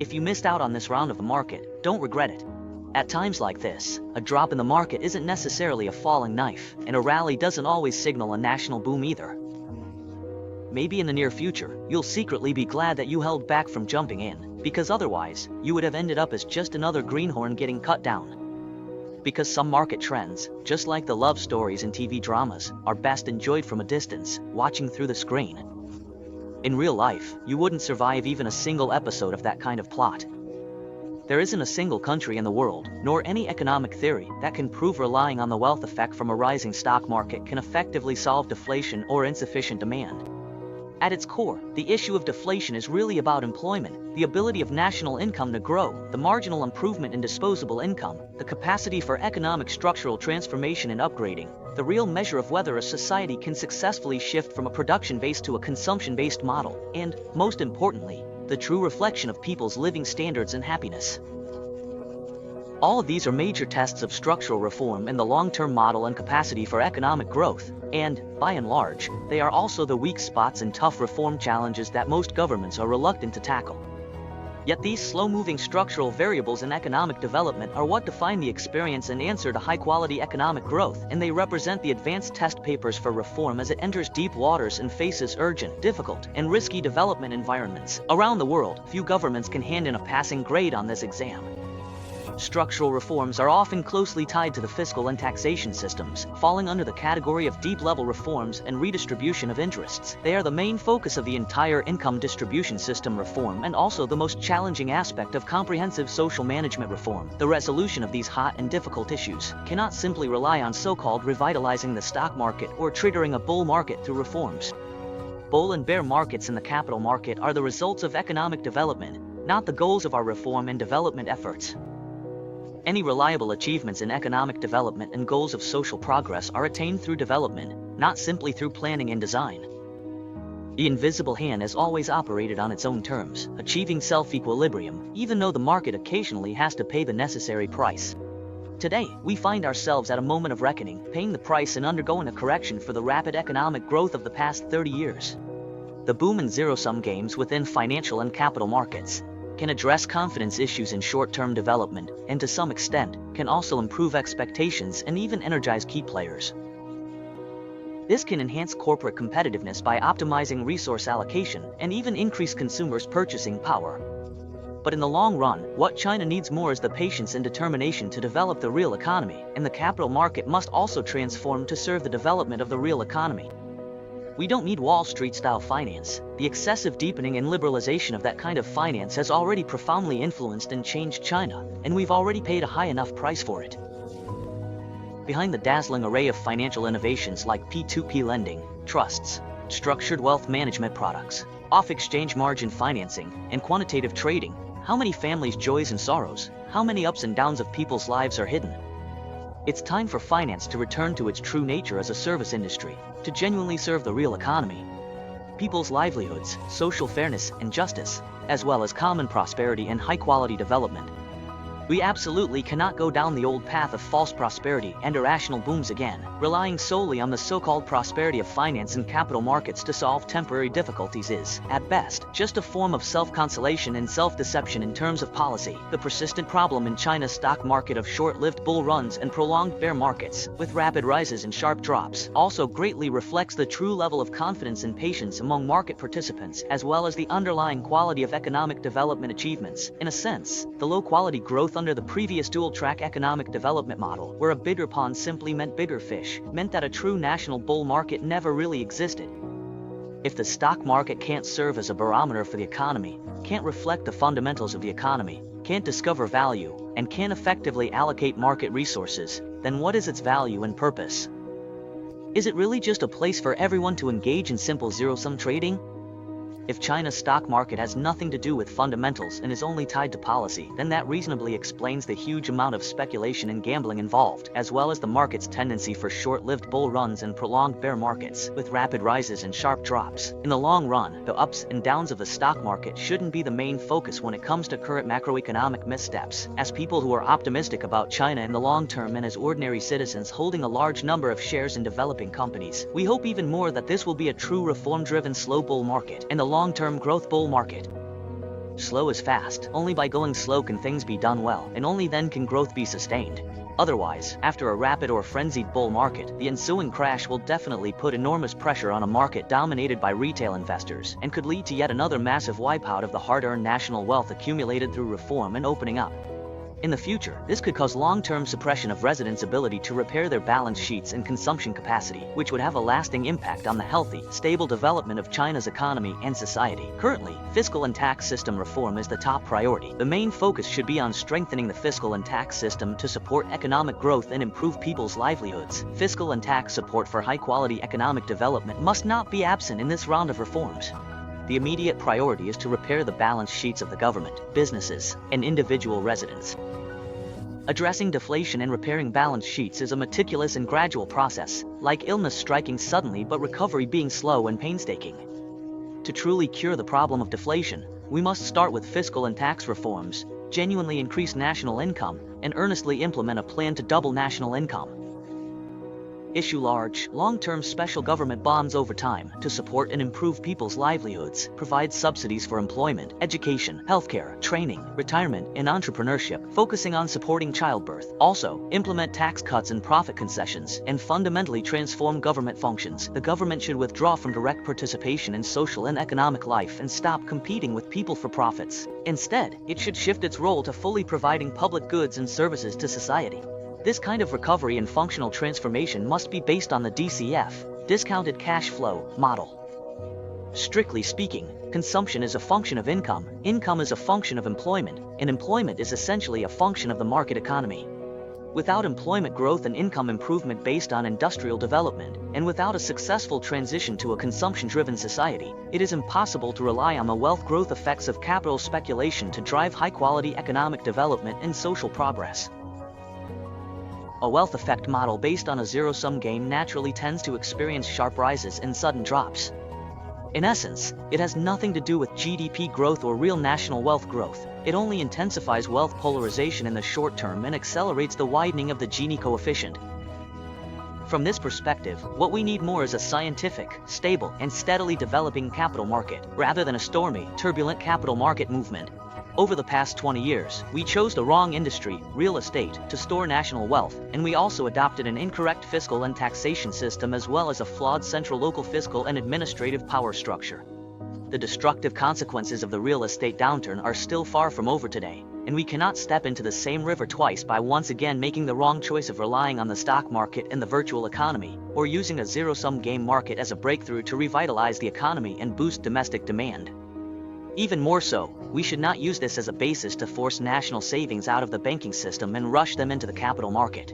If you missed out on this round of the market, don't regret it. At times like this, a drop in the market isn't necessarily a falling knife, and a rally doesn't always signal a national boom either. Maybe in the near future, you'll secretly be glad that you held back from jumping in, because otherwise, you would have ended up as just another greenhorn getting cut down. Because some market trends, just like the love stories in TV dramas, are best enjoyed from a distance, watching through the screen. In real life, you wouldn't survive even a single episode of that kind of plot. There isn't a single country in the world, nor any economic theory, that can prove relying on the wealth effect from a rising stock market can effectively solve deflation or insufficient demand. At its core, the issue of deflation is really about employment, the ability of national income to grow, the marginal improvement in disposable income, the capacity for economic structural transformation and upgrading, the real measure of whether a society can successfully shift from a production-based to a consumption-based model, and, most importantly, the true reflection of people's living standards and happiness. All of these are major tests of structural reform in the long-term model and capacity for economic growth, and, by and large, they are also the weak spots and tough reform challenges that most governments are reluctant to tackle. Yet these slow-moving structural variables in economic development are what define the experience and answer to high-quality economic growth, and they represent the advanced test papers for reform as it enters deep waters and faces urgent, difficult, and risky development environments. Around the world, few governments can hand in a passing grade on this exam. Structural reforms are often closely tied to the fiscal and taxation systems, falling under the category of deep-level reforms and redistribution of interests. They are the main focus of the entire income distribution system reform and also the most challenging aspect of comprehensive social management reform. The resolution of these hot and difficult issues cannot simply rely on so-called revitalizing the stock market or triggering a bull market through reforms. Bull and bear markets in the capital market are the results of economic development, not the goals of our reform and development efforts. Any reliable achievements in economic development and goals of social progress are attained through development, not simply through planning and design. The invisible hand has always operated on its own terms, achieving self-equilibrium, even though the market occasionally has to pay the necessary price. Today, we find ourselves at a moment of reckoning, paying the price and undergoing a correction for the rapid economic growth of the past 30 years. The boom and zero-sum games within financial and capital markets can address confidence issues in short-term development, and to some extent, can also improve expectations and even energize key players. This can enhance corporate competitiveness by optimizing resource allocation and even increase consumers' purchasing power. But in the long run, what China needs more is the patience and determination to develop the real economy, and the capital market must also transform to serve the development of the real economy. We don't need Wall Street-style finance. The excessive deepening and liberalization of that kind of finance has already profoundly influenced and changed China, and we've already paid a high enough price for it. Behind the dazzling array of financial innovations like P2P lending, trusts, structured wealth management products, off-exchange margin financing, and quantitative trading, how many families' joys and sorrows, how many ups and downs of people's lives are hidden? It's time for finance to return to its true nature as a service industry, to genuinely serve the real economy, people's livelihoods, social fairness and justice, as well as common prosperity and high-quality development. We absolutely cannot go down the old path of false prosperity and irrational booms again, relying solely on the so-called prosperity of finance and capital markets to solve temporary difficulties is, at best, just a form of self-consolation and self-deception in terms of policy. The persistent problem in China's stock market of short-lived bull runs and prolonged bear markets, with rapid rises and sharp drops, also greatly reflects the true level of confidence and patience among market participants, as well as the underlying quality of economic development achievements. In a sense, the low-quality growth under the previous dual-track economic development model, where a bigger pond simply meant bigger fish, meant that a true national bull market never really existed. If the stock market can't serve as a barometer for the economy, can't reflect the fundamentals of the economy, can't discover value, and can't effectively allocate market resources, then what is its value and purpose? Is it really just a place for everyone to engage in simple zero-sum trading? If China's stock market has nothing to do with fundamentals and is only tied to policy, then that reasonably explains the huge amount of speculation and gambling involved, as well as the market's tendency for short-lived bull runs and prolonged bear markets, with rapid rises and sharp drops. In the long run, the ups and downs of the stock market shouldn't be the main focus when it comes to current macroeconomic missteps. As people who are optimistic about China in the long term and as ordinary citizens holding a large number of shares in developing companies, we hope even more that this will be a true reform-driven slow bull market, and the long-term growth bull market. Slow is fast. Only by going slow can things be done well, and only then can growth be sustained. Otherwise, after a rapid or frenzied bull market, the ensuing crash will definitely put enormous pressure on a market dominated by retail investors, and could lead to yet another massive wipeout of the hard-earned national wealth accumulated through reform and opening up. In the future, this could cause long-term suppression of residents' ability to repair their balance sheets and consumption capacity, which would have a lasting impact on the healthy, stable development of China's economy and society. Currently, fiscal and tax system reform is the top priority. The main focus should be on strengthening the fiscal and tax system to support economic growth and improve people's livelihoods. Fiscal and tax support for high-quality economic development must not be absent in this round of reforms. The immediate priority is to repair the balance sheets of the government, businesses, and individual residents. Addressing deflation and repairing balance sheets is a meticulous and gradual process, like illness striking suddenly but recovery being slow and painstaking. To truly cure the problem of deflation, we must start with fiscal and tax reforms, genuinely increase national income, and earnestly implement a plan to double national income. Issue large, long-term special government bonds over time to support and improve people's livelihoods, provide subsidies for employment, education, healthcare, training, retirement, and entrepreneurship, focusing on supporting childbirth. Also, implement tax cuts and profit concessions, and fundamentally transform government functions. The government should withdraw from direct participation in social and economic life and stop competing with people for profits. Instead, it should shift its role to fully providing public goods and services to society. This kind of recovery and functional transformation must be based on the DCF, discounted cash flow, model. Strictly speaking, consumption is a function of income is a function of employment, and employment is essentially a function of the market economy. Without employment growth and income improvement based on industrial development, and without a successful transition to a consumption-driven society, it is impossible to rely on the wealth growth effects of capital speculation to drive high-quality economic development and social progress. A wealth effect model based on a zero-sum game naturally tends to experience sharp rises and sudden drops. In essence, it has nothing to do with GDP growth or real national wealth growth. It only intensifies wealth polarization in the short term and accelerates the widening of the Gini coefficient. From this perspective, what we need more is a scientific, stable, and steadily developing capital market, rather than a stormy, turbulent capital market movement. Over the past 20 years, we chose the wrong industry, real estate, to store national wealth, and we also adopted an incorrect fiscal and taxation system as well as a flawed central-local fiscal and administrative power structure. The destructive consequences of the real estate downturn are still far from over today, and we cannot step into the same river twice by once again making the wrong choice of relying on the stock market and the virtual economy, or using a zero-sum game market as a breakthrough to revitalize the economy and boost domestic demand. Even more so, we should not use this as a basis to force national savings out of the banking system and rush them into the capital market.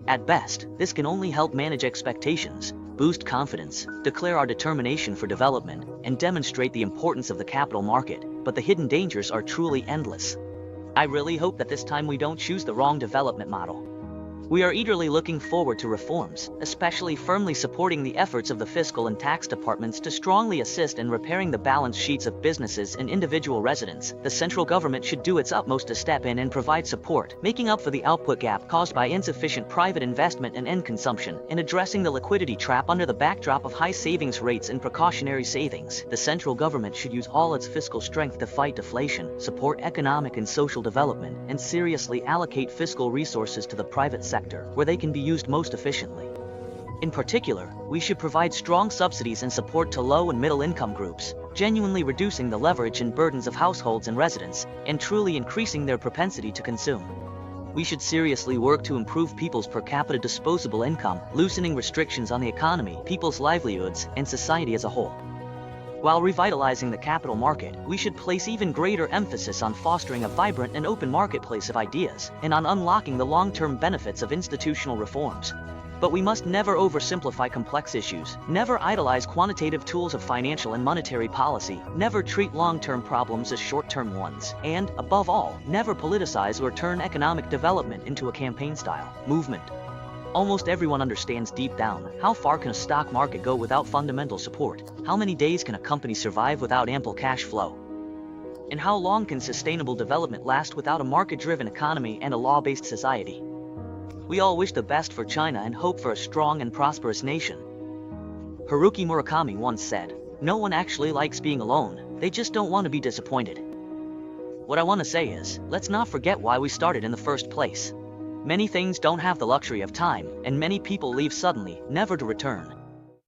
At best, this can only help manage expectations, boost confidence, declare our determination for development, and demonstrate the importance of the capital market, but the hidden dangers are truly endless. I really hope that this time we don't choose the wrong development model. We are eagerly looking forward to reforms, especially firmly supporting the efforts of the fiscal and tax departments to strongly assist in repairing the balance sheets of businesses and individual residents. The central government should do its utmost to step in and provide support, making up for the output gap caused by insufficient private investment and end consumption, and addressing the liquidity trap under the backdrop of high savings rates and precautionary savings. The central government should use all its fiscal strength to fight deflation, support economic and social development, and seriously allocate fiscal resources to the private sector, where they can be used most efficiently. In particular, we should provide strong subsidies and support to low and middle income groups, genuinely reducing the leverage and burdens of households and residents, and truly increasing their propensity to consume. We should seriously work to improve people's per capita disposable income, loosening restrictions on the economy, people's livelihoods, and society as a whole. While revitalizing the capital market, we should place even greater emphasis on fostering a vibrant and open marketplace of ideas, and on unlocking the long-term benefits of institutional reforms. But we must never oversimplify complex issues, never idolize quantitative tools of financial and monetary policy, never treat long-term problems as short-term ones, and, above all, never politicize or turn economic development into a campaign-style movement. Almost everyone understands deep down, how far can a stock market go without fundamental support? How many days can a company survive without ample cash flow? And how long can sustainable development last without a market-driven economy and a law-based society? We all wish the best for China and hope for a strong and prosperous nation. Haruki Murakami once said, "No one actually likes being alone, they just don't want to be disappointed." What I want to say is, let's not forget why we started in the first place. Many things don't have the luxury of time, and many people leave suddenly, never to return.